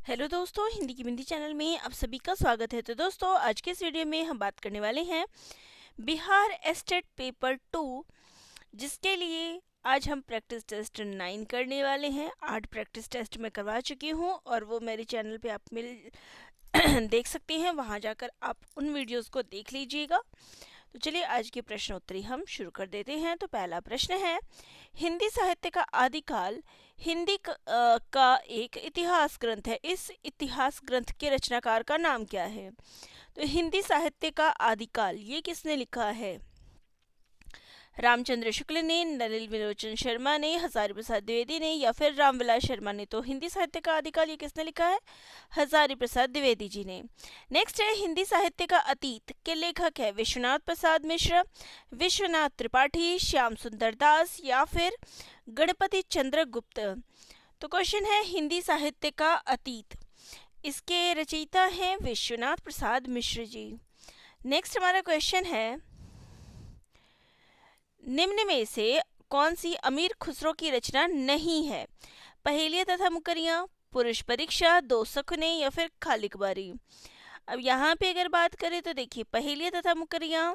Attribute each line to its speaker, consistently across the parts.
Speaker 1: Hello दोस्तों, हिंदी की बिंदी channel में आप सभी का स्वागत है। तो दोस्तों, आज के इस वीडियो में हम बात करने वाले हैं बिहार एस्टेट पेपर 2, जिसके लिए आज हम प्रैक्टिस टेस्ट 9 करने वाले हैं। 8 प्रैक्टिस टेस्ट मैं करवा चुकी हूँ और वो मेरे चैनल पे आप मिल देख सकते हैं। वहाँ जाकर आप उन वीडियोस को देख लीजिएगा। तो चलिए आज के प्रश्न उत्तरी हम शुरू कर देते हैं। तो पहला प्रश्न है, हिंदी साहित्य का आदिकाल का एक इतिहास ग्रंथ है। इस इतिहास ग्रंथ के रचनाकार का नाम क्या है? तो हिंदी साहित्य का आदिकाल ये किसने लिखा है? रामचंद्र शुक्ल ने, नलिनी विलोचन शर्मा ने, हजारी प्रसाद द्विवेदी ने या फिर रामविलास शर्मा ने? तो हिंदी साहित्य का आदिकाल ये किसने लिखा है? हजारी प्रसाद द्विवेदी जी ने। नेक्स्ट है, हिंदी साहित्य का अतीत के लेखक है विश्वनाथ प्रसाद मिश्र, विश्वनाथ त्रिपाठी, श्याम सुंदर दास या फिर गणपति चंद्र गुप्त? तो क्वेश्चन है, हिंदी साहित्य का अतीत, इसके रचयिता हैं विश्वनाथ प्रसाद मिश्र जी। नेक्स्ट हमारा क्वेश्चन है, निम्न में से कौन सी अमीर खुसरो की रचना नहीं है? पहेलियां तथा मुकरियां, पुरुष परीक्षा, दो सखने या फिर खालिक बारी? अब यहाँ पे अगर बात करें तो देखिए, पहेलियां तथा मुकरियां,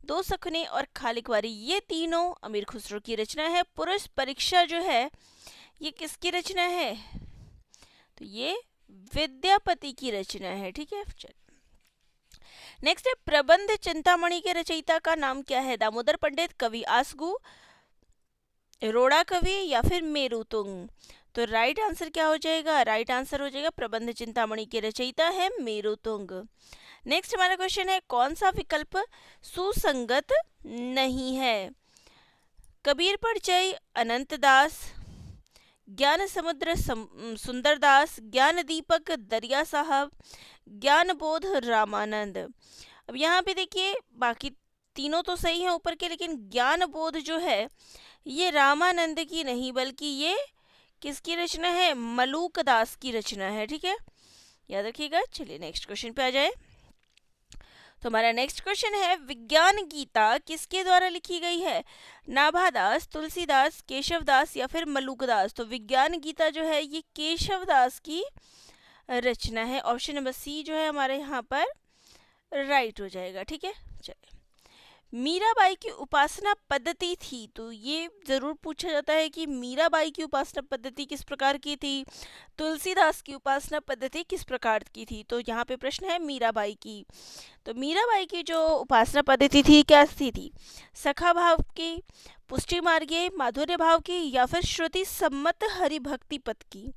Speaker 1: दो सखने और खालिक बारी ये तीनों अमीर खुसरो की रचना है। पुरुष परीक्षा जो है ये किसकी रचना है? तो ये विद्यापति की रचना है। ठीक है, चलिए नेक्स्ट है, प्रबंध चिंतामणि के रचयिता का नाम क्या है? दामोदर पंडित, कवि आसगु, रोड़ा कवि या फिर मेरुतुंग? तो राइट आंसर क्या हो जाएगा? राइट आंसर हो जाएगा प्रबंध चिंतामणि के रचयिता है मेरुतुंग। नेक्स्ट हमारा क्वेश्चन है, कौन सा विकल्प सुसंगत नहीं है? कबीर परिचय अनंत दास, ज्ञान समुद्र सुंदर दास, ज्ञान दीपक दरिया साहब, ज्ञान बोध रामानंद? अब यहाँ पे देखिए, बाकी तीनों तो सही हैं ऊपर के, लेकिन ज्ञान बोध जो है ये रामानंद की नहीं बल्कि ये किसकी रचना है? मलूक दास की रचना है। ठीक है, याद रखिएगा। चलिए नेक्स्ट क्वेश्चन पे आ जाए। तो हमारा नेक्स्ट क्वेश्चन है, विज्ञान गीता किसके द्वारा लिखी गई है? नाभादास, तुलसीदास, केशवदास या फिर मलूकदास? तो विज्ञान गीता जो है ये केशवदास की रचना है। ऑप्शन नंबर सी जो है हमारे यहाँ पर राइट हो जाएगा। ठीक है, चलिए मीराबाई की उपासना पद्धति थी, तो ये जरूर पूछा जाता है कि मीराबाई की उपासना पद्धति किस प्रकार की थी, तुलसीदास की उपासना पद्धति किस प्रकार की थी? तो यहाँ पे प्रश्न है मीराबाई की। तो मीराबाई की जो उपासना पद्धति थी कैसी थी? सखा भाव की, पुष्टि मार्गीय, माधुर्य भाव की या फिर श्रुति सम्मत हरिभक्ति पद की?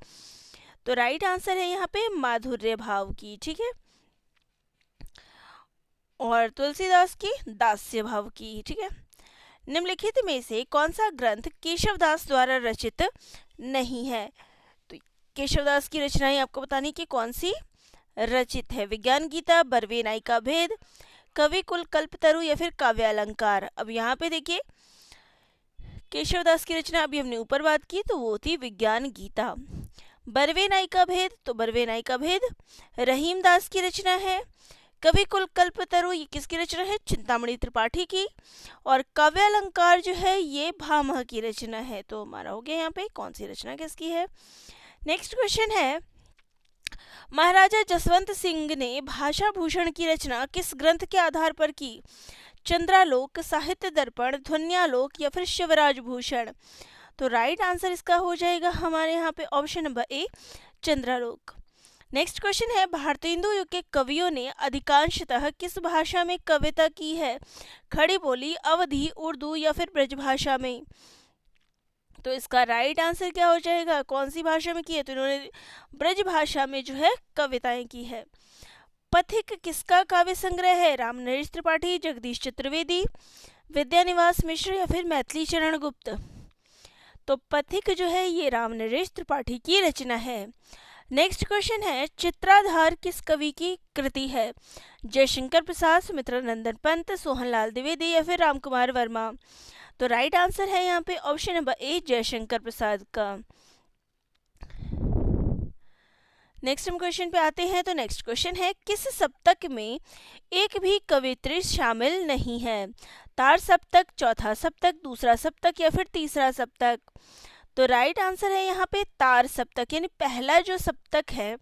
Speaker 1: तो राइट आंसर है यहाँ पे माधुर्य भाव की। ठीक है, और तुलसीदास की दास्य भाव की। ठीक है, निम्नलिखित में से कौन सा ग्रंथ केशवदास द्वारा रचित नहीं है? तो केशवदास की रचनाएं आपको बतानी कि कौन सी रचित है। विज्ञान गीता, बरवे नायिका भेद, कवि कुल कल्पतरु या फिर काव्य अलंकार? अब यहाँ पे देखिए, केशवदास की रचना अभी हमने ऊपर बात की तो वो थी विज्ञान गीता। बरवे नायिका भेद, तो बरवे नायिका भेद रहीम दास की रचना है। कवि कुल कल्पतरु ये किसकी रचना है? चिंतामणि त्रिपाठी की। और काव्य अलंकार जो है ये भामह की रचना है। तो हमारा हो गया यहाँ पे कौन सी रचना किसकी है। नेक्स्ट क्वेश्चन है, महाराजा जसवंत सिंह ने भाषा भूषण की रचना किस ग्रंथ के आधार पर की? चंद्रालोक, साहित्य दर्पण, ध्वन्यालोक या फिर शिवराज भूषण? तो राइट आंसर इसका हो जाएगा हमारे यहाँ पे option number A, Chandralok. Next question है, भारतेंदु युग के कवियों ने अधिकांशतः किस भाषा में कविता की है? खड़ी बोली, अवधी, उर्दू या फिर ब्रजभाषा में? तो इसका राइट आंसर क्या हो जाएगा? कौन सी भाषा में की है? तो इन्होंने ब्रजभाषा में जो है कविताएं की है। पथिक किसका काव्य संग्रह है? रामनरेश त्रिपाठी, जगदीश चतुर्वेदी, विद्यानिवास मिश्र या फिर मैथिली चरण गुप्त? तो पथिक जो है ये रामनरेश त्रिपाठी की रचना है। नेक्स्ट क्वेश्चन है, चित्राधार किस कवि की कृति है? जयशंकर प्रसाद, सुमित्रा नंदन पंत, सोहनलाल द्विवेदी या फिर रामकुमार वर्मा? तो राइट आंसर है यहाँ पे ऑप्शन नंबर ए, जयशंकर प्रसाद का। नेक्स्ट हम क्वेश्चन पे आते हैं। तो नेक्स्ट क्वेश्चन है, किस सप्तक में एक भी कवित्री शामिल नहीं है? तार सप्तक, चौथा सप्तक, दूसरा सप्तक या फिर तीसरा सप्तक? तो राइट आंसर है यहाँ पे तार सप्तक, यानी पहला जो सप्तक है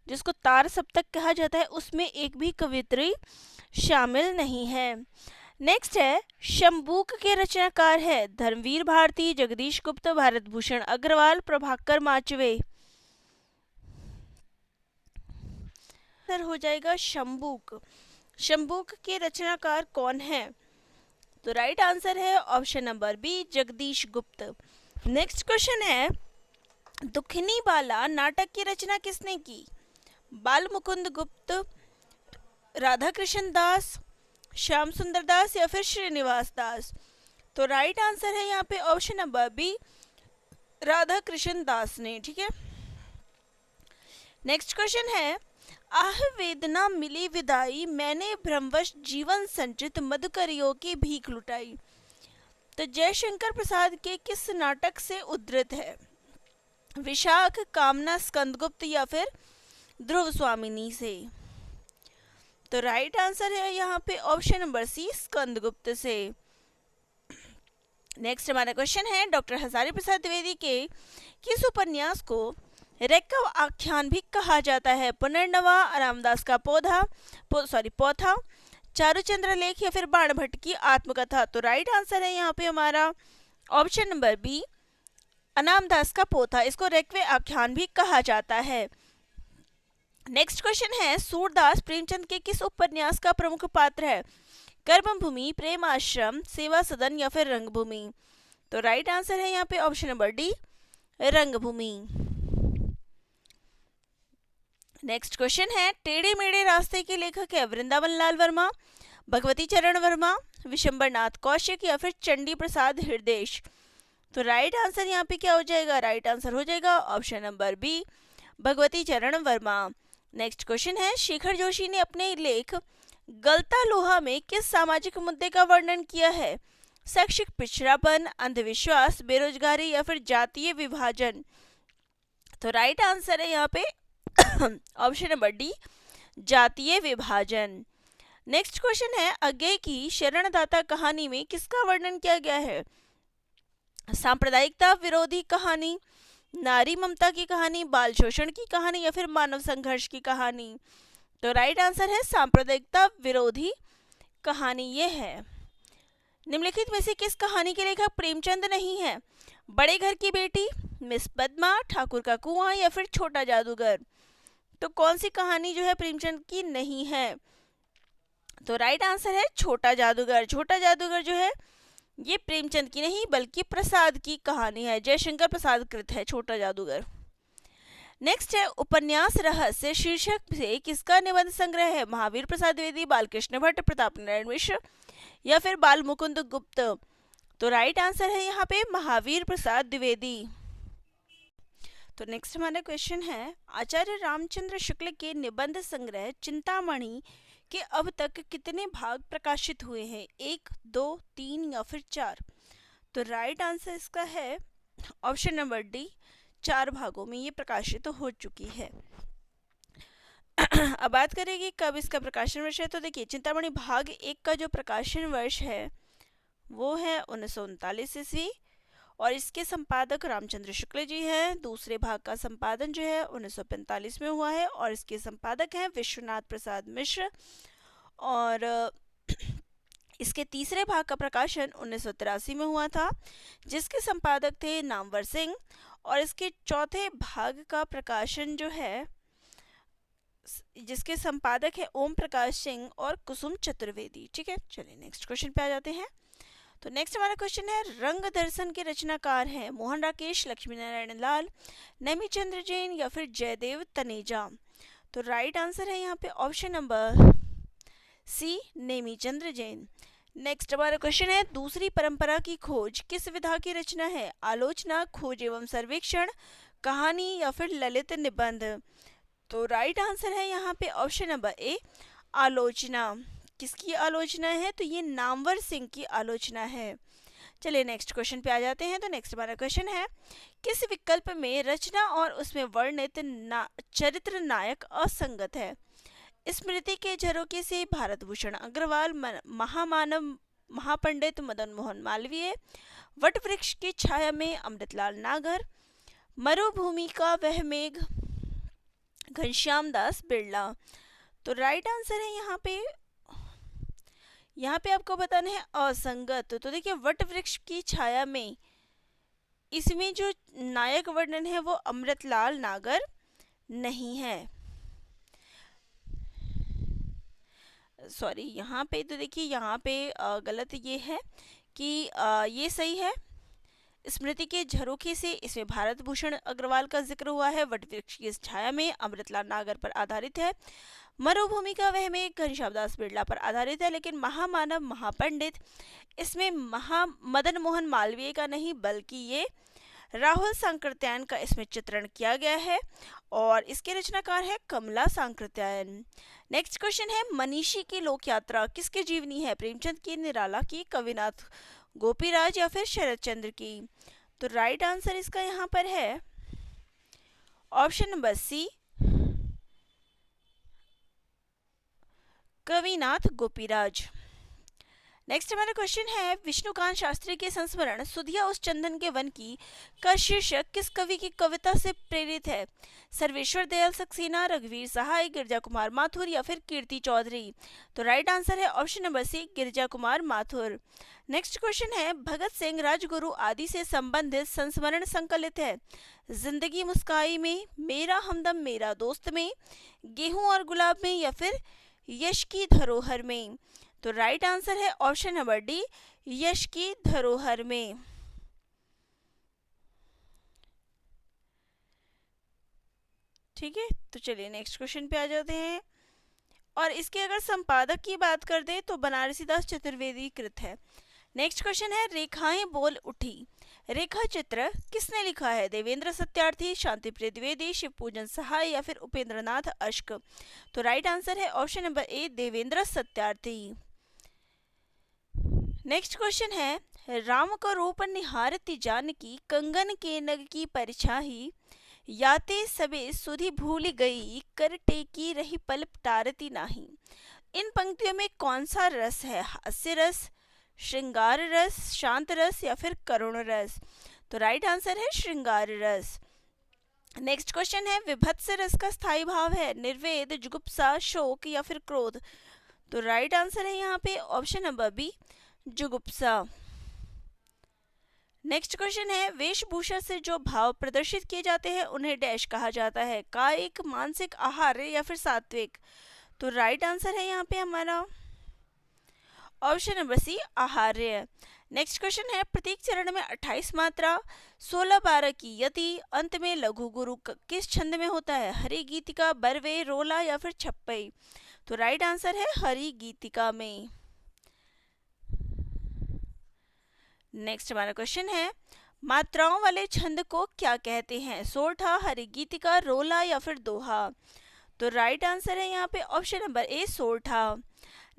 Speaker 1: जिसको तार सप्तक कहा जाता है, उसमें एक भी कवियत्री शामिल नहीं है। नेक्स्ट है, शंबुक के रचनाकार है धर्मवीर भारती, जगदीश गुप्त, भारत भूषण अग्रवाल, प्रभाकर माचवे। सर हो जाएगा शंबुक। शंबुक के रचनाकार कौन है? तो राइट आंसर है ऑप्शन नंबर बी, जगदीश गुप्त। नेक्स्ट क्वेश्चन है, दुखनी बाला नाटक की रचना किसने की? बाल मुकुंद गुप्त, राधा कृष्ण दास, श्याम सुंदर दास या फिर श्रीनिवास दास? तो राइट आंसर है यहाँ पे option number B, Radha Krishna Das ने। ठीक है। नेक्स्ट क्वेश्चन है, आह वेदना मिली विदाई, मैंने भ्रमवश जीवन संचित, मधुकरियों की भीख लुटाई। तो जयशंकर प्रसाद के किस नाटक से उद्धृत है? विशाख, कामना, स्कंदगुप्त या फिर ध्रुव स्वामिनी से? तो राइट आंसर है यहाँ पे ऑप्शन नंबर सी, स्कंदगुप्त से। नेक्स्ट हमारा क्वेश्चन है, डॉक्टर हजारी प्रसाद द्विवेदी के किस उपन्यास को रैकव आख्यान भी कहा जाता है? पुनर्नवा, रामदास का पोथा, चारुचंद्र लेख या फिर बाणभट्ट की आत्मकथा? तो राइट आंसर है यहाँ पे हमारा ऑप्शन नंबर बी, रामदास का पोथा। इसको रैकव आख्यान भी कहा जाता है। नेक्स्ट क्वेश्चन है, सूरदास प्रेमचंद के किस उपन्यास का प्रमुख पात्र है? कर्मभूमि, प्रेम आश्रम, सेवा सदन या फिर रंगभूमि? तो राइट आंसर है यहाँ पे ऑप्शन नंबर डी, रंगभूमि। नेक्स्ट क्वेश्चन है, टेढ़े मेढ़े रास्ते के लेखक है वृंदावन लाल वर्मा, भगवती चरण वर्मा, विशंबर नाथ कौशिक या फिर चंडी प्रसाद हृदयेश? तो राइट आंसर यहाँ पे क्या हो जाएगा? राइट आंसर हो जाएगा ऑप्शन नंबर बी, भगवती चरण वर्मा। नेक्स्ट क्वेश्चन है, शेखर जोशी ने अपने लेख गलता लोहा में किस सामाजिक मुद्दे का वर्णन किया है? शैक्षिक पिछड़ापन, अंधविश्वास, बेरोजगारी या फिर जातीय विभाजन? तो राइट आंसर है यहाँ पे ऑप्शन नंबर डी, जातीय विभाजन। नेक्स्ट क्वेश्चन है, अज्ञे की शरणदाता कहानी में किसका वर्णन किया गया है? सांप्रदायिकता विरोधी कहानी, नारी ममता की कहानी, बाल शोषण की कहानी या फिर मानव संघर्ष की कहानी? तो राइट आंसर है सांप्रदायिकता विरोधी कहानी ये है। निम्नलिखित में से किस कहानी के लेखक प्रेमचंद नहीं है? बड़े घर की बेटी, मिस पद्मा, ठाकुर का कुआं या फिर छोटा जादूगर? तो कौन सी कहानी जो है प्रेमचंद की नहीं है? तो राइट आंसर है छोटा जादूगर। छोटा जादूगर जो है ये प्रेमचंद की नहीं बल्कि प्रसाद की कहानी है, जयशंकर प्रसाद कृत है छोटा जादूगर। नेक्स्ट है, उपन्यास रहस्य शीर्षक से किसका निबंध संग्रह है? महावीर प्रसाद द्विवेदी, बालकृष्ण भट्ट, प्रताप नारायण मिश्र या फिर बाल मुकुंद गुप्त? तो राइट आंसर है यहाँ पे महावीर प्रसाद द्विवेदी। तो नेक्स्ट हमारा क्वेश्चन है, आचार्य रामचंद्र शुक्ल के निबंध संग्रह चिंतामणि के अब तक कितने भाग प्रकाशित हुए हैं? 1, 2, 3 या फिर 4? तो राइट आंसर इसका है ऑप्शन नंबर डी, 4 भागों में ये प्रकाशित हो चुकी है। अब बात करेंगे कब इसका प्रकाशन वर्ष है। तो देखिए, चिंतामणि भाग 1 का जो प्रकाशन वर्ष है वो है 1939 ईस्वी और इसके संपादक रामचंद्र शुक्ल जी हैं। दूसरे भाग का संपादन जो है 1945 में हुआ है और इसके संपादक हैं विश्वनाथ प्रसाद मिश्र। और इसके तीसरे भाग का प्रकाशन 1983 में हुआ था जिसके संपादक थे नामवर सिंह। और इसके चौथे भाग का प्रकाशन जो है जिसके संपादक है ओम प्रकाश सिंह और कुसुम चतुर्वेदी। ठीक है, चलिए नेक्स्ट क्वेश्चन पे आ जाते हैं। तो नेक्स्ट हमारा क्वेश्चन है, रंग दर्शन के रचनाकार हैं मोहन राकेश, लक्ष्मी नारायण लाल, नेमीचंद्र जैन या फिर जयदेव तनेजा? तो राइट आंसर है यहाँ पे option number C, Nemichandra Jain. Next हमारा क्वेश्चन है, दूसरी परंपरा की खोज किस विधा की रचना है? आलोचना, खोज एवं सर्वेक्षण, कहानी या फिर ललित निबंध? तो राइट आंसर है यहाँ पे ऑप्शन नंबर ए, आलोचना। किसकी आलोचना है? तो ये नामवर सिंह की आलोचना है। चलिए नेक्स्ट क्वेश्चन पे आ जाते हैं। तो नेक्स्ट हमारा क्वेश्चन है, किस विकल्प में रचना और उसमें वर्णित चरित्र नायक असंगत है? स्मृति के झरोके से भारत भूषण अग्रवाल, महामानव महापंडित मदन मोहन मालवीय, वट वृक्ष की छाया में अमृतलाल नागर, मरुभूमि का वह मेघ घनश्याम दास बिरला। तो राइट आंसर है यहाँ पे आपको बताना है असंगत। तो देखिए वट वृक्ष की छाया में इसमें जो नायक वर्णन है वो अमृतलाल नागर नहीं है। सॉरी, यहाँ पे तो देखिए यहाँ पे गलत ये है कि ये सही है। स्मृति के झरोखे से इसमें भारत भूषण अग्रवाल का जिक्र हुआ है। वटवृक्ष की छाया में अमृतलाल नागर पर आधारित है। मरुभूमि का वह में घनश्याम दास बिरला पर आधारित है। लेकिन महामानव महापंडित इसमें मदन मोहन मालवीय का नहीं बल्कि ये राहुल सांकृत्यायन का इसमें चित्रण किया गया है और इसके रचनाकार है कमला सांकृत्यायन। नेक्स्ट क्वेश्चन है मनीषी की लोक यात्रा किसके जीवनी है? प्रेमचंद की, निराला की, कविनाथ गोपीराज या फिर शरद चंद्र की? तो राइट आंसर इसका यहाँ पर है ऑप्शन नंबर सी, कविनाथ गोपीराज। नेक्स्ट हमारा क्वेश्चन है विष्णुकांत शास्त्री के संस्मरण सुधिया उस चंदन के वन की का शीर्षक किस कवि की कविता से प्रेरित है? सर्वेश्वर दयाल सक्सेना, रघुवीर सहाय, गिरजा कुमार माथुर या फिर कीर्ति चौधरी? तो राइट आंसर है ऑप्शन नंबर सी, गिरजा कुमार माथुर। नेक्स्ट क्वेश्चन है भगत सिंह, राजगुरु आदि से संबंधित संस्मरण संकलित है जिंदगी मुस्काई में, मेरा हमदम मेरा दोस्त में, गेहूं और गुलाब में या फिर यश की धरोहर में? तो राइट आंसर है ऑप्शन नंबर डी, यश की धरोहर में। ठीक है, तो चलिए नेक्स्ट क्वेश्चन पे आ जाते हैं। और इसके अगर संपादक की बात कर दे तो बनारसीदास चतुर्वेदी कृत है। नेक्स्ट क्वेश्चन है रेखाएं बोल उठी रेखा चित्र किसने लिखा है? देवेंद्र सत्यार्थी, शांतिप्रिय द्विवेदी, शिवपूजन सहाय या फिर उपेंद्रनाथ अश्क? तो राइट आंसर है ऑप्शन नंबर ए, देवेंद्र सत्यार्थी। नेक्स्ट क्वेश्चन है राम को रूप निहारती जानकी, कंगन के नग की परछाई, याते सबे सुधि भूल गई, कर टेकी रही पल टारती नाही। इन पंक्तियों में कौन सा रस है? हास्य रस, श्रृंगार रस, शांत रस या फिर करुण रस? तो राइट आंसर है श्रृंगार रस। नेक्स्ट क्वेश्चन है विभत्स रस का स्थायी भाव है निर्वेद, जुगुप्सा, शोक या फिर क्रोध? तो राइट आंसर है यहाँ पे ऑप्शन नंबर बी, जुगुप्सा। नेक्स्ट क्वेश्चन है वेशभूषा से जो भाव प्रदर्शित किए जाते हैं उन्हें डैश कहा जाता है? कायिक, मानसिक, आहार्य या फिर सात्विक? तो राइट आंसर है यहाँ पे हमारा ऑप्शन नंबर सी, आहार्य। नेक्स्ट क्वेश्चन है प्रतीक चरण में 28 मात्रा, 16-12 की यति, अंत में लघु गुरु किस छंद में होता है? हरि गीतिका, बरवे, रोला या फिर छप्पई? तो राइट आंसर है हरि गीतिका में। नेक्स्ट हमारा क्वेश्चन है मात्राओं वाले छंद को क्या कहते हैं? सोरठा, हरिगीतिका, रोला या फिर दोहा? तो राइट आंसर है यहाँ पे ऑप्शन नंबर ए, सोरठा।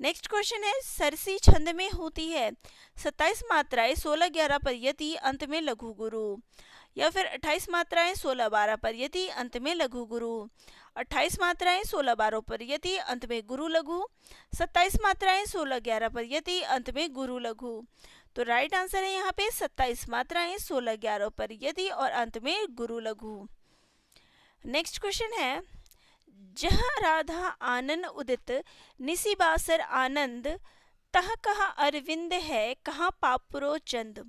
Speaker 1: नेक्स्ट क्वेश्चन है सरसी छंद में होती है 27 मात्राएं, 16-11 पर यति, अंत में लघु गुरु, या फिर 28 मात्राएं 16-12 पर यति, अंत में लघु गुरु, 28 मात्राएं 16-12 पर यति, अंत में गुरु लघु, 27 मात्राएं 16-11 पर यति, अंत में गुरु लघु? तो राइट आंसर है यहाँ पे 27 मात्राएं 16-11 पर यदि और अंत में गुरु लघु। नेक्स्ट क्वेश्चन है जहाँ राधा आनंद उदित, निसी बासर आनंद, तह कहाँ अरविंद है, कहाँ पापुरो चंद?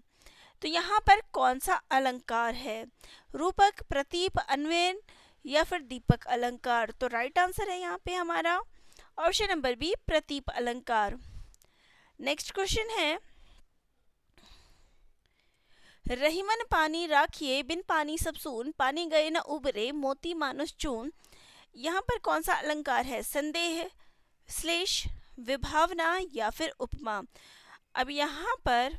Speaker 1: तो यहाँ पर कौन सा अलंकार है? रूपक, प्रतीप, अन्वयन या फिर दीपक अलंकार? तो राइट आंसर है यहाँ पे हमारा ऑप्शन नंबर बी, प्रतीप अलंकार। नेक्स्ट क्वेश्चन है रहीमन पानी राखिए, बिन पानी सब सून, पानी गए न उबरे, मोती मानुष चून? यहाँ पर कौन सा अलंकार है? संदेह, श्लेष, विभावना या फिर उपमा? अब यहाँ पर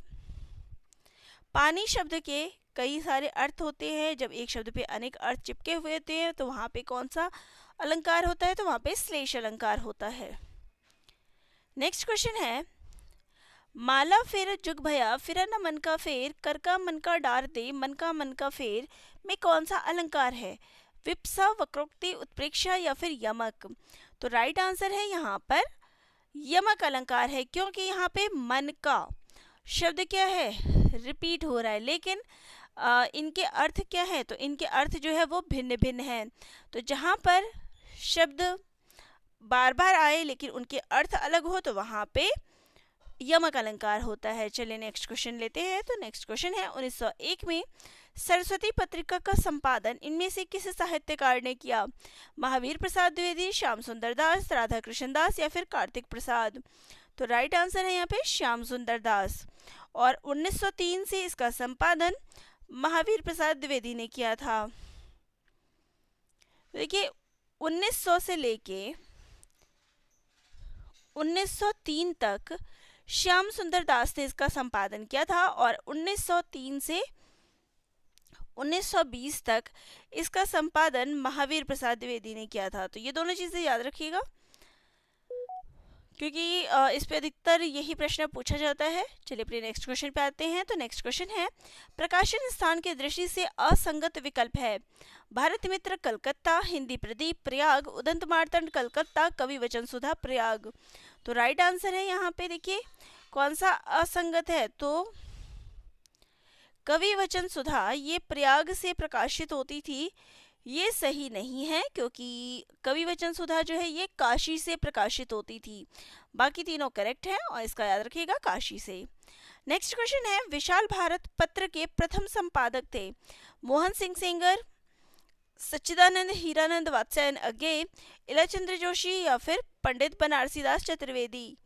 Speaker 1: पानी शब्द के कई सारे अर्थ होते हैं। जब एक शब्द पे अनेक अर्थ चिपके हुए होते हैं तो वहाँ पे कौन सा अलंकार होता है? तो वहाँ पे श्लेष अलंकार होता है। नेक्स्ट क्वेश्चन है माला फेर जुग भया, फिर न मन का फेर, कर का मन का डार दे, मन का फेर में कौन सा अलंकार है? विप्सा, वक्रोक्ति, उत्प्रेक्षा या फिर यमक? तो राइट आंसर है यहाँ पर यमक अलंकार है, क्योंकि यहाँ पे मन का शब्द क्या है? रिपीट हो रहा है, लेकिन इनके अर्थ क्या है? तो इनके अर्थ जो है वो भिन्न भिन्न है। तो जहाँ पर शब्द बार बार आए लेकिन उनके अर्थ अलग हो तो वहां पे यमक अलंकार होता है। चलिए नेक्स्ट क्वेश्चन लेते हैं। तो नेक्स्ट क्वेश्चन है 1901 में सरस्वती पत्रिका का संपादन इनमें से किस साहित्यकार ने किया? महावीर प्रसाद द्विवेदी, श्याम सुंदर दास, राधा कृष्ण दास या फिर कार्तिक प्रसाद? तो राइट आंसर है यहाँ पे श्याम सुंदर दास। और 1903 से इसका संपादन महावीर प्रसाद द्विवेदी ने किया था। देखिए 1900 से लेके 1903 तक श्याम सुंदर दास ने इसका संपादन किया था और 1903 से 1920 तक इसका संपादन महावीर प्रसाद द्विवेदी ने किया था। तो ये दोनों चीज़ें याद रखिएगा क्योंकि इस पे अधिकतर यही प्रश्न पूछा जाता है। चलिए अपने नेक्स्ट क्वेश्चन पे आते हैं। तो नेक्स्ट क्वेश्चन है प्रकाशन स्थान की दृष्टि से असंगत विकल्प है? भारत मित्र कलकत्ता, हिंदी प्रदीप प्रयाग, उदंत मार्तंड कलकत्ता, कवि वचन सुधा प्रयाग। तो राइट आंसर है यहाँ पे देखिए कौन सा असंगत है, तो कवि वचन सुधा ये प्रयाग से प्रकाशित होती थी, ये सही नहीं है क्योंकि कवि वचन सुधा जो है ये काशी से प्रकाशित होती थी। बाकी तीनों करेक्ट हैं और इसका याद रखिएगा काशी से। नेक्स्ट क्वेश्चन है विशाल भारत पत्र के प्रथम संपादक थे? मोहन सिंह सेंगर, सच्चिदानंद हीरानंद वात्स्यायन अगे, इलाचंद्र जोशी या फिर पंडित बनारसी दास चतुर्वेदी?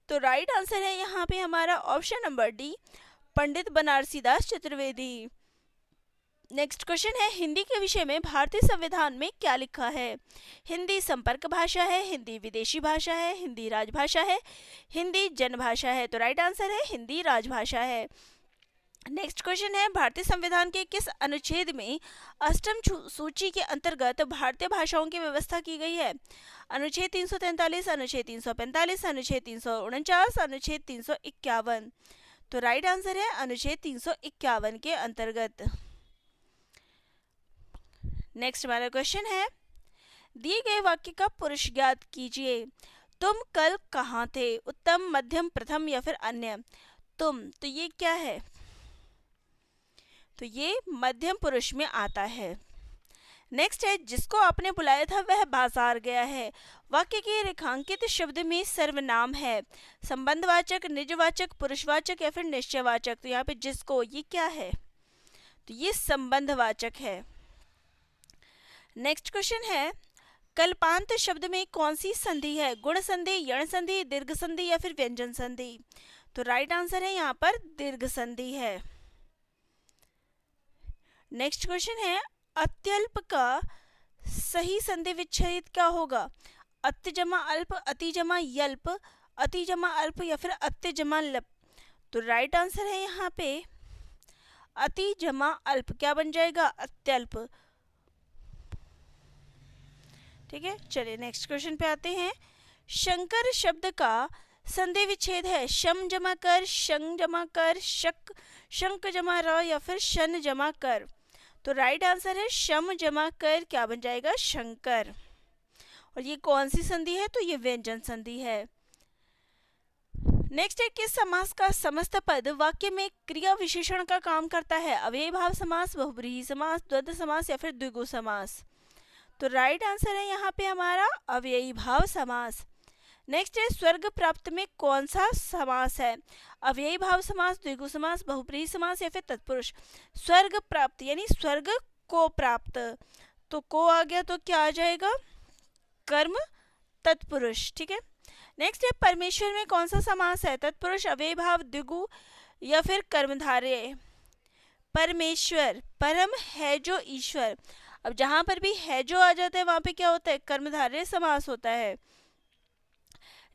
Speaker 1: तो राइट आंसर है यहाँ पे हमारा ऑप्शन नंबर डी, पंडित बनारसी दास चतुर्वेदी। नेक्स्ट क्वेश्चन है हिंदी के विषय में भारतीय संविधान में क्या लिखा है? हिंदी संपर्क भाषा है, हिंदी विदेशी भाषा है, हिंदी राजभाषा है, हिंदी जनभाषा है? तो राइट आंसर है हिंदी राजभाषा है। नेक्स्ट क्वेश्चन है भारतीय संविधान के किस अनुच्छेद में अष्टम सूची के अंतर्गत भारतीय भाषाओं की व्यवस्था की गई है? अनुच्छेद 343, अनुच्छेद 345, अनुच्छेद 349, अनुच्छेद 351? तो राइट आंसर है अनुच्छेद 351 के अंतर्गत। नेक्स्ट हमारा क्वेश्चन है दिए गए वाक्य का पुरुष ज्ञात कीजिए। तुम कल कहाँ थे? उत्तम, मध्यम, प्रथम या फिर अन्य? तुम, तो ये क्या है? तो ये मध्यम पुरुष में आता है। नेक्स्ट है जिसको आपने बुलाया था वह बाजार गया है। वाक्य के रेखांकित शब्द में सर्वनाम है, संबंधवाचक, निजवाचक, पुरुषवाचक या फिर निश्चयवाचक? तो यहाँ पे जिसको ये क्या है? तो ये संबंधवाचक है। नेक्स्ट क्वेश्चन है कल्पांत शब्द में कौन सी संधि है? गुण संधि, यण संधि, दीर्घ संधि या फिर व्यंजन संधि? तो राइट आंसर है यहाँ पर दीर्घ संधि है। नेक्स्ट क्वेश्चन है अत्यल्प का सही संधि विच्छेद क्या होगा? अत्य जमा अल्प, अति जमा यल्प, अति जमा अल्प या फिर अत्य जमा लप? तो राइट आंसर है यहाँ पे अति जमा अल्प। क्या बन जाएगा? अत्यल्प। ठीक है, चलिए नेक्स्ट क्वेश्चन पे आते हैं। शंकर शब्द का संधि विच्छेद है शम जमा कर, शंग जमा कर, शक, शंक जमा र या फिर शन जमा कर? तो राइट आंसर है शम जमा कर। क्या बन जाएगा? शंकर। और ये कौन सी संधि है? तो ये व्यंजन संधि है। नेक्स्ट है किस समास का समस्त पद वाक्य में क्रिया विशेषण का काम करता है? अव्ययी भाव समास, बहुब्रीहि समास, द्वंद्व समास या फिर द्विगु समास? तो राइट आंसर है यहाँ पे हमारा अव्ययी भाव समास। नेक्स्ट है स्वर्ग प्राप्त में कौन सा समास है? अव्ययी भाव समास, द्विगु समास, बहुब्रीहि समास या फिर तत्पुरुष? स्वर्ग प्राप्त यानी स्वर्ग को प्राप्त, तो को आ गया तो क्या आ जाएगा? कर्म तत्पुरुष। ठीक है। नेक्स्ट है परमेश्वर में कौन सा समास है? तत्पुरुष, अव्ययी भाव, द्विगु या फिर कर्मधारय? परमेश्वर, परम है जो ईश्वर। अब जहां पर भी है जो आ जाता है वहां पे क्या होता है? कर्मधारय समास होता है।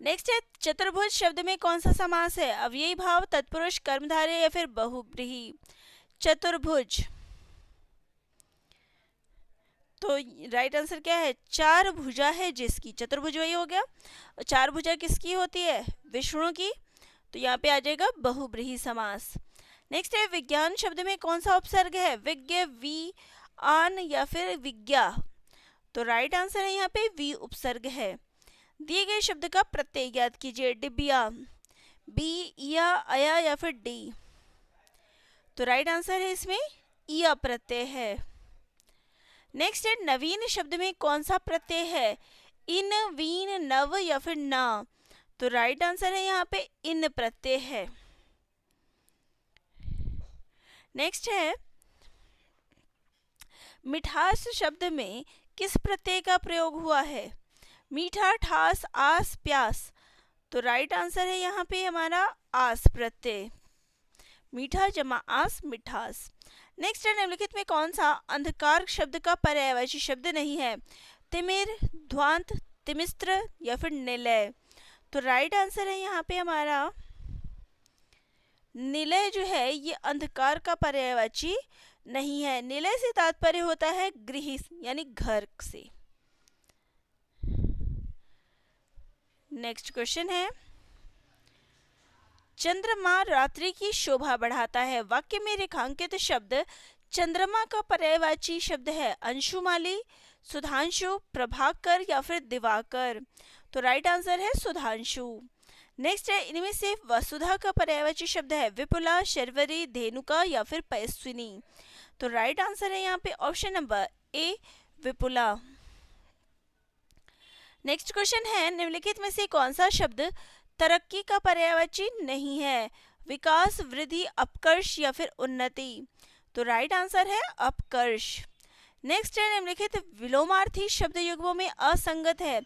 Speaker 1: नेक्स्ट है चतुर्भुज शब्द में कौन सा समास है? अव्ययी भाव, तत्पुरुष, कर्मधारय या फिर बहुब्रीहि? चतुर्भुज। तो राइट आंसर क्या है? चार भुजा है जिसकी, चतुर्भुज वही हो गया। चार भुजा किसकी होती है? विष्णु की। तो यहाँ पे आ जाएगा बहुब्रीहि समास। नेक्स्ट है विज्ञान शब्द में कौन सा उपसर्ग है? विज्ञ, वी, आन या फिर विज्ञा? तो राइट आंसर है यहाँ पे वी उपसर्ग है। दिए गए शब्द का प्रत्यय ज्ञात कीजिए। डिबिया, बी, या, अया या फिर डी? तो राइट आंसर है इसमें इया प्रत्यय है। नेक्स्ट है नवीन शब्द में कौन सा प्रत्यय है, इन, वीन, नव या फिर ना। तो राइट आंसर है यहाँ पे इन प्रत्यय है। नेक्स्ट है मिठास शब्द में किस प्रत्यय का प्रयोग हुआ है, मीठा, ठास, आस, प्यास। तो राइट आंसर है यहाँ पे हमारा आस प्रत्यय, मीठा जमा आस, मिठास। नेक्स्ट है निम्नलिखित में कौन सा अंधकार शब्द का पर्यायवाची शब्द नहीं है, तिमिर, ध्वांत, तिमिस्त्र या फिर निलय। तो राइट आंसर है यहाँ पे हमारा निलय जो है ये अंधकार का पर्यायवाची नहीं है। निलय से तात्पर्य होता है गृह यानी घर से। नेक्स्ट क्वेश्चन है चंद्रमा रात्रि की शोभा बढ़ाता है। वाक्य में रेखांकित शब्द चंद्रमा का पर्यायवाची शब्द है अंशुमाली, सुधांशु, प्रभाकर या फिर दिवाकर। तो राइट आंसर है सुधांशु। नेक्स्ट है इनमें से वसुधा का पर्यायवाची शब्द है विपुला, शर्वरी, धेनुका या फिर पयस्विनी। तो राइट आंसर है यहाँ पे ऑप्शन नंबर ए, विपुला। नेक्स्ट क्वेश्चन है निम्नलिखित में से कौन सा शब्द तरक्की का पर्यायवाची नहीं है, विकास, वृद्धि, अपकर्ष या फिर उन्नति। तो राइट आंसर है अपकर्ष। नेक्स्ट है निम्नलिखित विलोमार्थी शब्द युग्मों में असंगत है,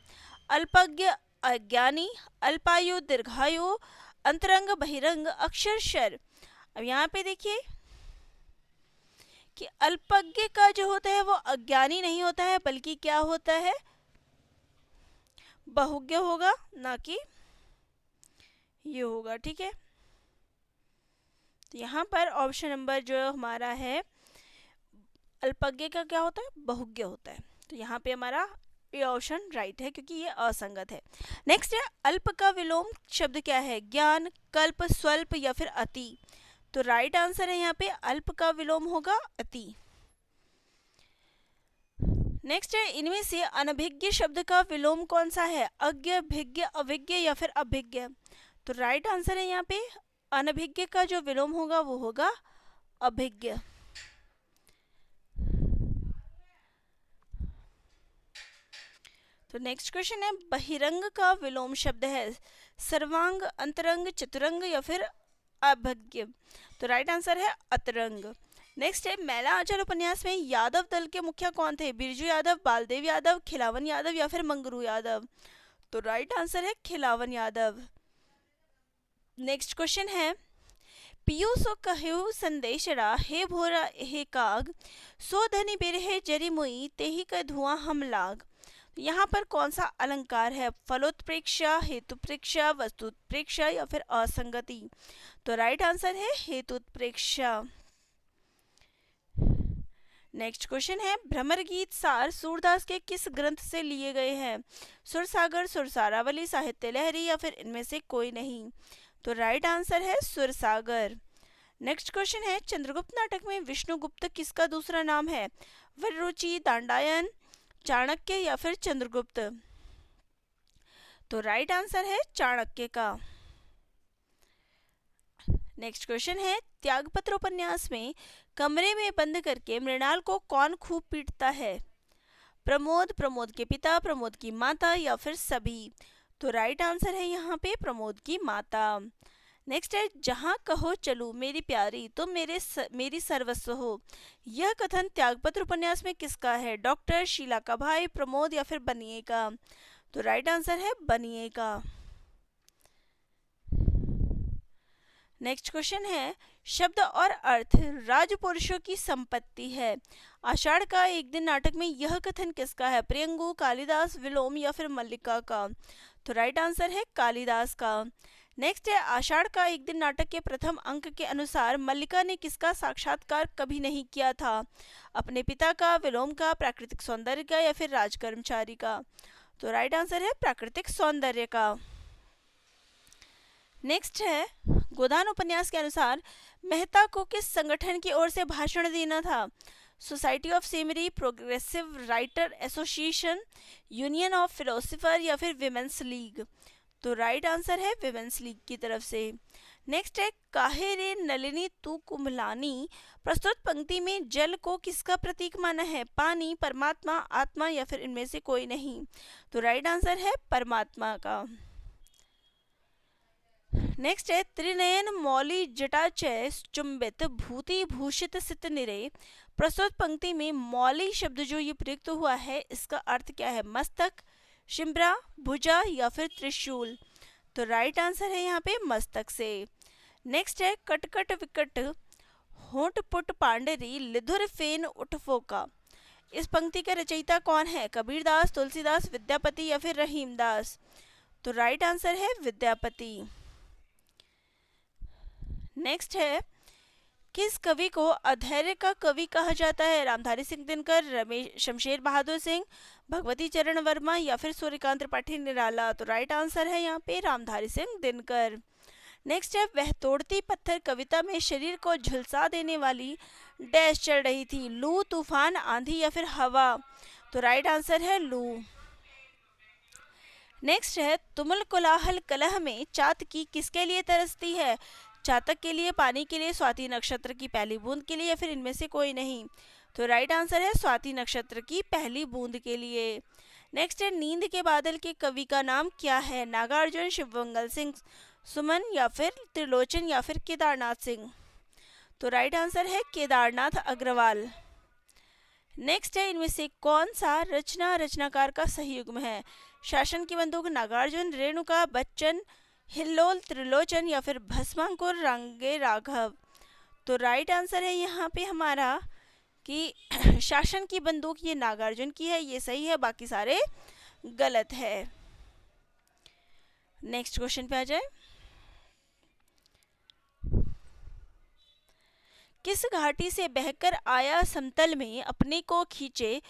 Speaker 1: अल्पज्ञ, अज्ञानी, अल्पायु, दीर्घायु, अंतरंग, बहिरंग, अक्षरशर। अब यहाँ पे देखिए कि अल्पज्ञ का जो होता है वो अज्ञानी नहीं होता है बल्कि क्या होता है, बहुज्ञ होगा, ना कि ये होगा। ठीक है, तो यहाँ पर ऑप्शन नंबर जो हमारा है अल्पज्ञ का क्या होता है, बहुज्ञ होता है। तो यहाँ पे हमारा ये ऑप्शन राइट है क्योंकि ये असंगत है। नेक्स्ट है अल्प का विलोम शब्द क्या है, ज्ञान, कल्प, स्वल्प या फिर अति। तो राइट आंसर है यहाँ पे अल्प का विलोम होगा अति। नेक्स्ट है इनमें से अनभिज्ञ शब्द का विलोम कौन सा है, अज्ञ, भिज्ञ, अविज्ञ या फिर अभिज्ञ। तो राइट आंसर है यहाँ पे अनभिज्ञ का जो विलोम होगा वो होगा अभिज्ञ। तो नेक्स्ट क्वेश्चन है बहिरंग का विलोम शब्द है सर्वांग, अंतरंग, चतुरंग या फिर अभज्ञ। तो राइट आंसर है अतरंग। नेक्स्ट है मैला आंचल उपन्यास में यादव दल के मुखिया कौन थे, बिरजू यादव, बालदेव यादव, खिलावन यादव या फिर मंगरू यादव। तो राइट आंसर है खिलावन यादव। नेक्स्ट क्वेश्चन है पियू सो कहु संदेशरा हे भोरा हे काग, सो धनी बिरहे जरी मुई तेही का धुआं हम लाग। यहाँ पर कौन सा अलंकार है, फलोत्प्रेक्षा, हेतुप्रेक्षा, वस्तुत्प्रेक्षा या फिर असंगति। तो राइट आंसर है हेतुत्प्रेक्षा। नेक्स्ट क्वेश्चन है भ्रमर गीत सार सूरदास के किस ग्रंथ से लिए गए हैं, सुरसागर, सुरसारावली, साहित्य लहरी या फिर इनमें से कोई नहीं। तो राइट आंसर है सुरसागर। नेक्स्ट क्वेश्चन है चंद्रगुप्त नाटक में विष्णुगुप्त किसका दूसरा नाम है, वररुचि, दांडायन, चाणक्य या फिर चंद्रगुप्त। तो राइट आंसर है चाणक्य का। नेक्स्ट क्वेश्चन है त्यागपत्र उपन्यास में कमरे में बंद करके मृणाल को कौन खूब पीटता है, प्रमोद, प्रमोद के पिता, प्रमोद की माता या फिर सभी। तो राइट आंसर है यहाँ पे प्रमोद की माता। नेक्स्ट है जहाँ कहो चलूँ मेरी प्यारी तुम मेरी सर्वस्व हो, यह कथन त्यागपत्र उपन्यास में किसका है, डॉक्टर, शीला का भाई, प्रमोद या फिर बनिए का। तो राइट आंसर है बनिए का। नेक्स्ट क्वेश्चन है शब्द और अर्थ राजपुरुषों की संपत्ति है, आषाढ़ का एक दिन नाटक में यह कथन किसका है, प्रियंगु, कालिदास, विलोम या फिर मल्लिका का। तो राइट आंसर है कालिदास का। नेक्स्ट है आषाढ़ का एक दिन नाटक के प्रथम अंक के अनुसार मल्लिका ने किसका साक्षात्कार कभी नहीं किया था, अपने पिता का, विलोम का, प्राकृतिक सौंदर्य का या फिर राजकर्मचारी का। तो राइट आंसर है प्राकृतिक सौंदर्य का। नेक्स्ट है गोदान उपन्यास के अनुसार मेहता को किस संगठन की ओर से भाषण देना था, सोसाइटी ऑफ सेमरी, progressive writer association, union of philosopher या फिर विमेंस लीग। तो राइट आंसर है विमेंस लीग की तरफ से। नेक्स्ट है काहे रे नलिनी तू कुंभलानी। प्रस्तुत पंक्ति में जल को किसका प्रतीक माना है? पानी, परमात्मा, आत्मा या फिर इनमें से कोई नहीं। तो राइट आंसर है परमात्मा का। नेक्स्ट है त्रिनयन मौली जटाचय चुंबित भूति भूषित सित निरे। प्रस्तुत पंक्ति में मौली शब्द जो ये प्रयुक्त हुआ है इसका अर्थ क्या है? मस्तक, शिम्बरा, भुजा या फिर त्रिशूल। तो राइट आंसर है यहाँ पे मस्तक से। नेक्स्ट है कटकट विकट होंठ पुट पांडरी लिधुर फेन उठफोका। इस पंक्ति का रचयिता कौन है? कबीरदास, तुलसीदास, विद्यापति या फिर रहीमदास। तो राइट आंसर है विद्यापति। नेक्स्ट है किस कवि को अधैर्य का कवि कहा जाता है? रामधारी सिंह दिनकर, रमेश शमशेर बहादुर सिंह, भगवती चरण वर्मा या फिर सूर्यकांत त्रिपाठी निराला। तो राइट आंसर है यहाँ पे रामधारी सिंह दिनकर। नेक्स्ट है वह तोड़ती पत्थर कविता में शरीर को झुलसा देने वाली डैश चल रही थी? लू, तूफान, आंधी या फिर हवा। तो राइट आंसर है लू। नेक्स्ट है तुमुल कोलाहल कलह में चातकी किसके लिए तरसती है? चातक के लिए, पानी के लिए, स्वाति नक्षत्र की पहली बूंद के लिए या फिर इनमें से कोई नहीं। तो राइट आंसर है स्वाति नक्षत्र की पहली बूंद के लिए। नेक्स्ट है नींद के बादल के कवि का नाम क्या है? नागार्जुन, शिवमंगल सिंह सुमन या फिर त्रिलोचन या फिर केदारनाथ सिंह। तो राइट आंसर है केदारनाथ अग्रवाल। नेक्स्ट है इनमें से कौन सा रचनाकार का सही युग्म है? शासन की बंदूक, नागार्जुन, रेणुका, बच्चन, हिल्लोल, त्रिलोचन या फिर भस्मांकुर रंगे राघव। तो राइट आंसर है यहाँ पे हमारा कि शासन की बंदूक ये नागार्जुन की है, ये सही है, बाकी सारे गलत है। नेक्स्ट क्वेश्चन पे आ जाए। किस घाटी से बहकर आया समतल में अपने को खींचे?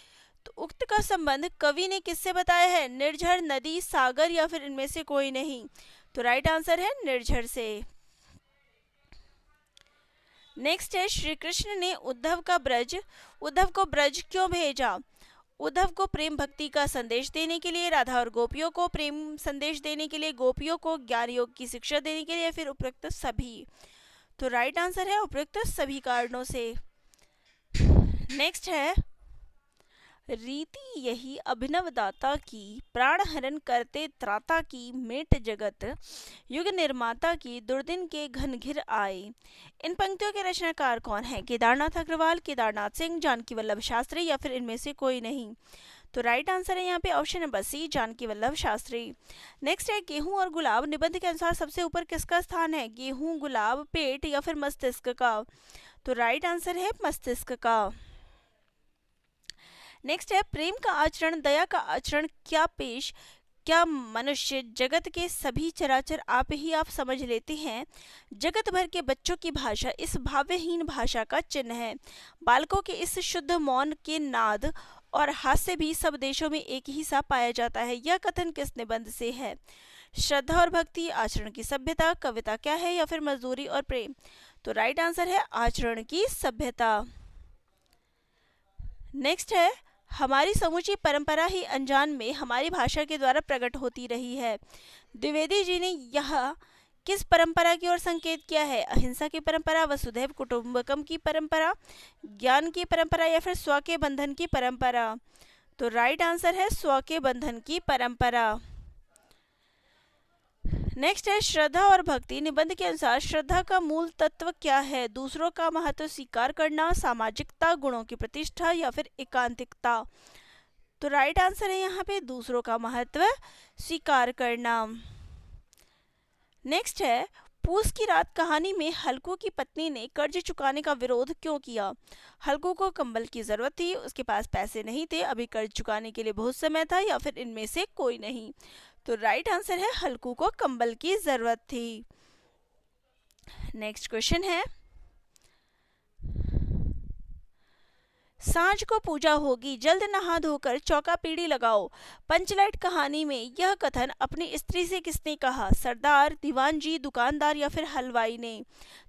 Speaker 1: तो उक्त का संबंध कवि ने किससे बताया है? निर्झर, नदी, सागर या फिर इनमें से कोई नहीं। तो राइट आंसर है निर्झर से। नेक्स्ट है श्री कृष्ण ने उद्धव को ब्रज क्यों भेजा? उद्धव को प्रेम भक्ति का संदेश देने के लिए, राधा और गोपियों को प्रेम संदेश देने के लिए, गोपियों को ज्ञान योग की शिक्षा देने के लिए, फिर उपरोक्त सभी। तो राइट आंसर है उपरोक्त सभी कारणों से। नेक्स्ट है रीति यही अभिनव दाता की, प्राण हरण करते त्राता की, मेट जगत युग निर्माता की, दुर्दिन के घन घिर आए। इन पंक्तियों के रचनाकार कौन है? केदारनाथ अग्रवाल, केदारनाथ सिंह, जानकी वल्लभ शास्त्री या फिर इनमें से कोई नहीं। तो राइट आंसर है यहाँ पे option number C, Janaki Vallabh Shastri. Next है गेहूं और गुलाब निबंध के अनुसार सबसे ऊपर किसका स्थान है? गेहूं, गुलाब, पेट या फिर मस्तिष्क का। तो राइट आंसर है मस्तिष्क का। नेक्स्ट है प्रेम का आचरण, दया का आचरण क्या मनुष्य जगत के सभी चराचर आप समझ लेते हैं? जगत भर के बच्चों की भाषा इस भाव्यहीन भाषा का चिन्ह है। बालकों के इस शुद्ध मौन के नाद और हास्य भी सब देशों में एक ही सा पाया जाता है। यह कथन किस निबंध से है? श्रद्धा और भक्ति, आचरण की सभ्यता, कविता क्या है या फिर मजदूरी और प्रेम। तो राइट आंसर है आचरण की सभ्यता। नेक्स्ट है हमारी समूची परंपरा ही अनजान में हमारी भाषा के द्वारा प्रकट होती रही है। द्विवेदी जी ने यह किस परंपरा की ओर संकेत किया है? अहिंसा की परंपरा, वसुधैव कुटुंबकम की परंपरा, ज्ञान की परंपरा या फिर स्व के बंधन की परंपरा। तो राइट आंसर है स्व के बंधन की परंपरा। नेक्स्ट है श्रद्धा और भक्ति निबंध के अनुसार श्रद्धा का मूल तत्व क्या है? दूसरों का महत्व स्वीकार करना, सामाजिकता, गुणों की प्रतिष्ठा या फिर एकांतिकता। तो राइट आंसर है यहाँ पे दूसरों का महत्व स्वीकार करना। नेक्स्ट है पूस की रात कहानी में हल्कू की पत्नी ने कर्ज चुकाने का विरोध क्यों किया? हल्कू को कंबल की जरूरत थी, उसके पास पैसे नहीं थे, अभी कर्ज चुकाने के लिए बहुत समय था या फिर इनमें से कोई नहीं। तो राइट आंसर है हल्कू को कंबल की जरूरत थी। नेक्स्ट क्वेश्चन है सांझ को पूजा होगी, जल्द नहा धोकर चौका पीढ़ी लगाओ। पंचलाइट कहानी में यह कथन अपनी स्त्री से किसने कहा? सरदार, दीवान जी, दुकानदार या फिर हलवाई ने।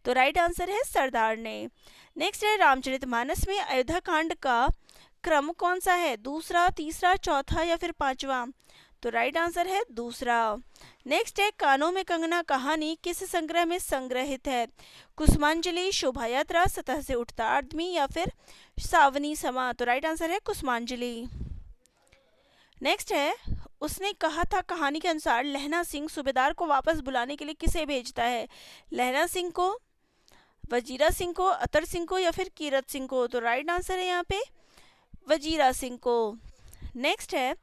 Speaker 1: तो राइट आंसर है सरदार ने। नेक्स्ट है रामचरितमानस में अयोध्या कांड का क्रम कौन सा है? दूसरा, तीसरा, चौथा या फिर पांचवा। तो राइट आंसर है दूसरा। नेक्स्ट है कानों में कंगना कहानी किस संग्रह में संग्रहित है? कुसुमांजलि, शोभा यात्रा, सतह से उठता आदमी या फिर सावनी समा? तो राइट आंसर है कुसुमांजलि। नेक्स्ट है उसने कहा था कहानी के अनुसार लहना सिंह सूबेदार को वापस बुलाने के लिए किसे भेजता है? लहना सिंह को, वजीरा सिंह को, अतर सिंह को या फिर कीरत सिंह को? तो राइट आंसर है यहाँ पे वजीरा सिंह को। नेक्स्ट है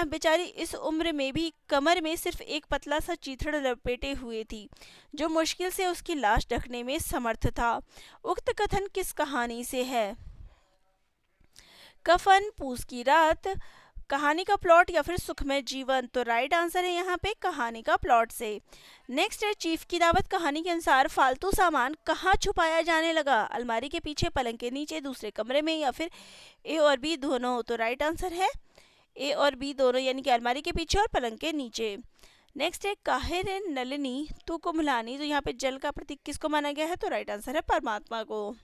Speaker 1: बेचारी इस उम्र में भी कमर में सिर्फ एक पतला सा चीथड़ लपेटे हुए थी जो मुश्किल से उसकी लाश ढकने में समर्थ था। उक्त कथन किस कहानी से है? कफन, पूस की रात, कहानी का प्लॉट या फिर सुखमय जीवन? तो राइट आंसर है यहाँ पे कहानी का प्लॉट से। नेक्स्ट है चीफ की दावत कहानी के अनुसार फालतू सामान कहाँ छुपाया जाने लगा? अलमारी के पीछे, पलंग के नीचे, दूसरे कमरे में या फिर ए और बी दोनों? तो राइट आंसर है ए और बी दोनों, यानी कि अलमारी के पीछे और पलंग के नीचे। नेक्स्ट है काहे रे नलिनी तू कुम्भलानी, तो यहाँ पे जल का प्रतीक किसको माना गया है? तो राइट आंसर है परमात्मा को।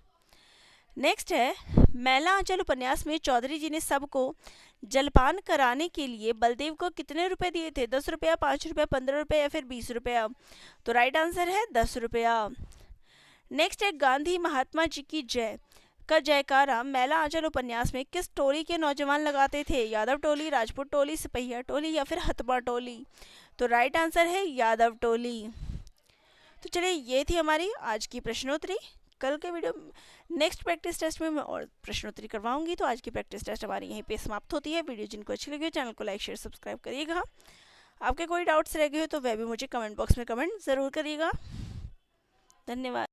Speaker 1: नेक्स्ट है मैला आंचल उपन्यास में चौधरी जी ने सबको जलपान कराने के लिए बलदेव को कितने रुपए दिए थे? 10 रुपया, 5 रुपया, 15 रुपया या फिर 20 रुपया? तो राइट आंसर है 10 रुपया। नेक्स्ट है गांधी महात्मा जी की जय का जयकारा मैला आंचल उपन्यास में किस टोली के नौजवान लगाते थे? यादव टोली, राजपूत टोली, सिपहिया टोली या फिर हथबा टोली? तो राइट आंसर है यादव टोली। तो चलिए ये थी हमारी आज की प्रश्नोत्तरी। कल के वीडियो नेक्स्ट प्रैक्टिस टेस्ट में मैं और प्रश्नोत्तरी करवाऊंगी। तो आज की प्रैक्टिस टेस्ट हमारी यहीं पे समाप्त होती है। वीडियो जिनको अच्छी लगी हो चैनल को लाइक शेयर सब्सक्राइब करिएगा। आपके कोई डाउट्स रह गए हो तो वह भी मुझे कमेंट बॉक्स में कमेंट ज़रूर करिएगा। धन्यवाद।